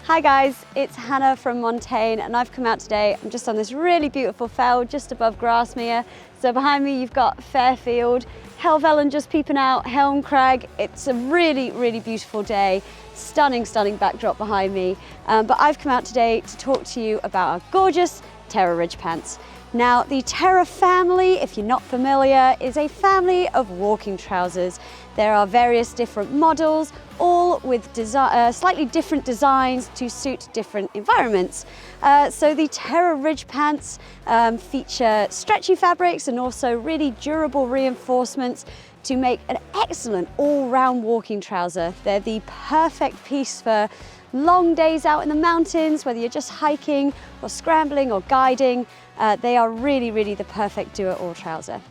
Hi guys, it's Hannah from Montane and I've come out today. I'm just on this really beautiful fell just above Grasmere. So behind me you've got Fairfield, Helvellyn just peeping out, Helm Crag. It's a really, really beautiful day. Stunning, stunning backdrop behind me. But I've come out today to talk to you about our gorgeous Terra Ridge pants. Now, the Terra family, if you're not familiar, is a family of walking trousers. There are various different models, all with slightly different designs to suit different environments. So the Terra Ridge pants feature stretchy fabrics and also really durable reinforcements to make an excellent all-round walking trouser. They're the perfect piece for long days out in the mountains, whether you're just hiking or scrambling or guiding. They are really, really the perfect do-it-all trouser.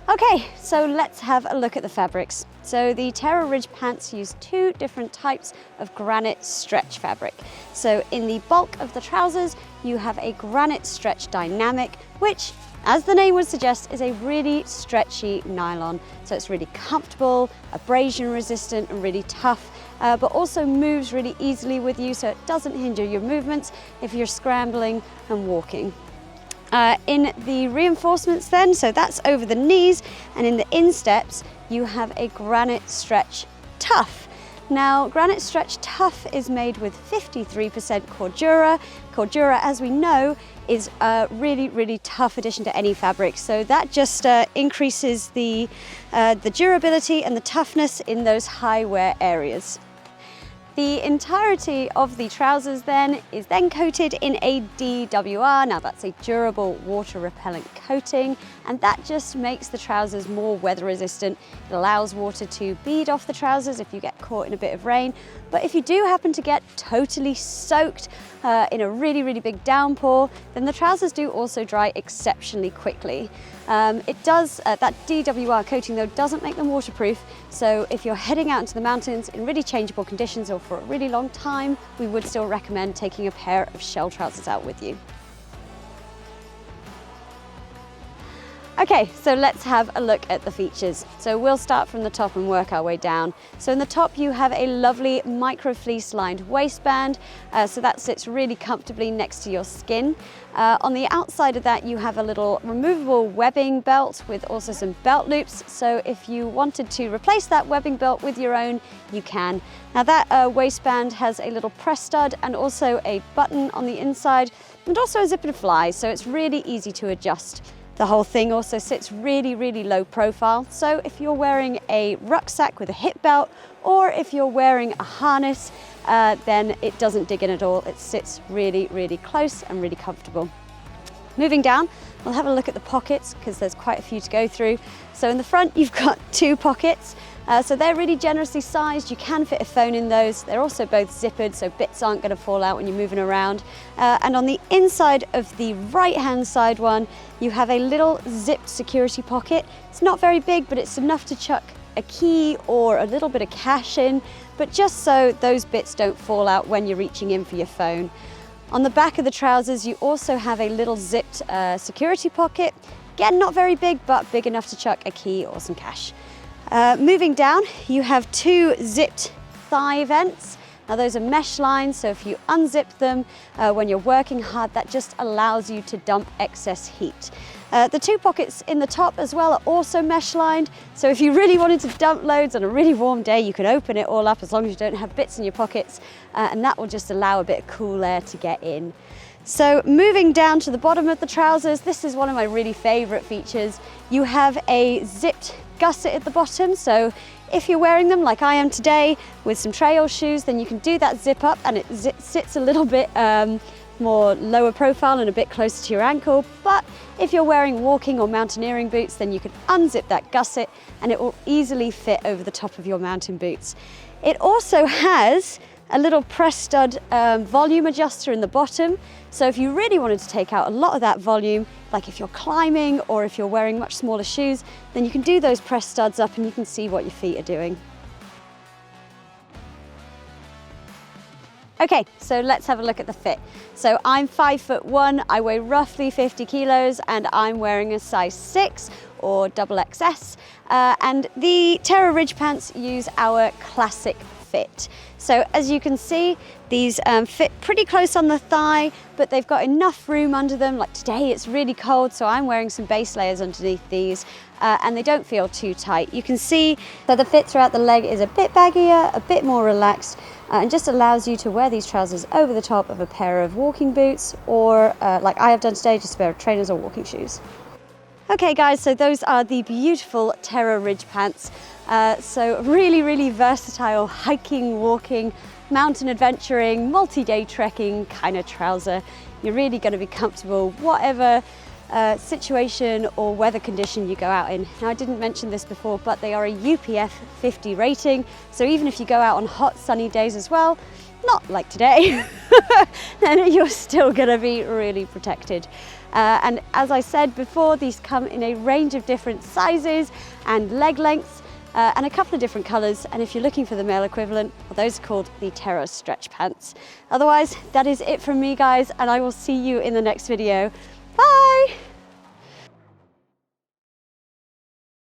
Okay, so let's have a look at the fabrics. So the Terra Ridge pants use two different types of granite stretch fabric. So in the bulk of the trousers, you have a granite stretch dynamic, which, as the name would suggest, is a really stretchy nylon. So it's really comfortable, abrasion resistant and really tough, but also moves really easily with you, so it doesn't hinder your movements if you're scrambling and walking. In the reinforcements then, so that's over the knees, and in the insteps, you have a granite stretch tough. Now, granite stretch tough is made with 53% cordura. Cordura, as we know, is a really, really tough addition to any fabric. So that just increases the durability and the toughness in those high wear areas. The entirety of the trousers then is then coated in a DWR. Now that's a durable water repellent coating, and that just makes the trousers more weather resistant. It allows water to bead off the trousers if you get caught in a bit of rain. But if you do happen to get totally soaked in a really, really big downpour, then the trousers do also dry exceptionally quickly. That DWR coating though doesn't make them waterproof, so if you're heading out into the mountains in really changeable conditions or for a really long time, we would still recommend taking a pair of shell trousers out with you. Okay, so let's have a look at the features. So we'll start from the top and work our way down. So in the top you have a lovely micro fleece lined waistband, so that sits really comfortably next to your skin. On the outside of that you have a little removable webbing belt with also some belt loops, so if you wanted to replace that webbing belt with your own, you can. Now that waistband has a little press stud and also a button on the inside and also a zip and fly, so it's really easy to adjust. The whole thing also sits really, really low profile. So if you're wearing a rucksack with a hip belt, or if you're wearing a harness, then it doesn't dig in at all. It sits really, really close and really comfortable. Moving down, we'll have a look at the pockets because there's quite a few to go through. So in the front, you've got two pockets. So they're really generously sized. You can fit a phone in those. They're also both zippered, so bits aren't going to fall out when you're moving around. And on the inside of the right-hand side one, you have a little zipped security pocket. It's not very big, but it's enough to chuck a key or a little bit of cash in, but just so those bits don't fall out when you're reaching in for your phone. On the back of the trousers, you also have a little zipped security pocket. Again, not very big, but big enough to chuck a key or some cash. Moving down, you have two zipped thigh vents. Now those are mesh lines, so if you unzip them when you're working hard, that just allows you to dump excess heat. The two pockets in the top as well are also mesh lined, so if you really wanted to dump loads on a really warm day, you can open it all up as long as you don't have bits in your pockets, and that will just allow a bit of cool air to get in. So moving down to the bottom of the trousers, this is one of my really favourite features. You have a zipped gusset at the bottom, so if you're wearing them like I am today with some trail shoes, then you can do that zip up and it sits a little bit more lower profile and a bit closer to your ankle. But if you're wearing walking or mountaineering boots, then you can unzip that gusset and it will easily fit over the top of your mountain boots. It also has a little press stud volume adjuster in the bottom. So if you really wanted to take out a lot of that volume, like if you're climbing or if you're wearing much smaller shoes, then you can do those press studs up and you can see what your feet are doing. Okay, so let's have a look at the fit. So I'm 5'1", I weigh roughly 50 kilos, and I'm wearing a size 6 or double XS. And the Terra Ridge pants use our classic fit. So as you can see, these fit pretty close on the thigh, but they've got enough room under them. Like today it's really cold, so I'm wearing some base layers underneath these, and they don't feel too tight. You can see that the fit throughout the leg is a bit baggier, a bit more relaxed, and just allows you to wear these trousers over the top of a pair of walking boots, or like I have done today, just a pair of trainers or walking shoes. Okay guys, so those are the beautiful Terra Ridge pants. So really versatile hiking, walking, mountain adventuring, multi-day trekking kind of trouser. You're really going to be comfortable whatever situation or weather condition you go out in. Now I didn't mention this before, but they are a UPF 50 rating, so even if you go out on hot sunny days as well, not like today, then you're still going to be really protected. And as I said before, these come in a range of different sizes and leg lengths, and a couple of different colours, and if you're looking for the male equivalent, well, those are called the Terra stretch pants. Otherwise, that is it from me guys, and I will see you in the next video. Bye!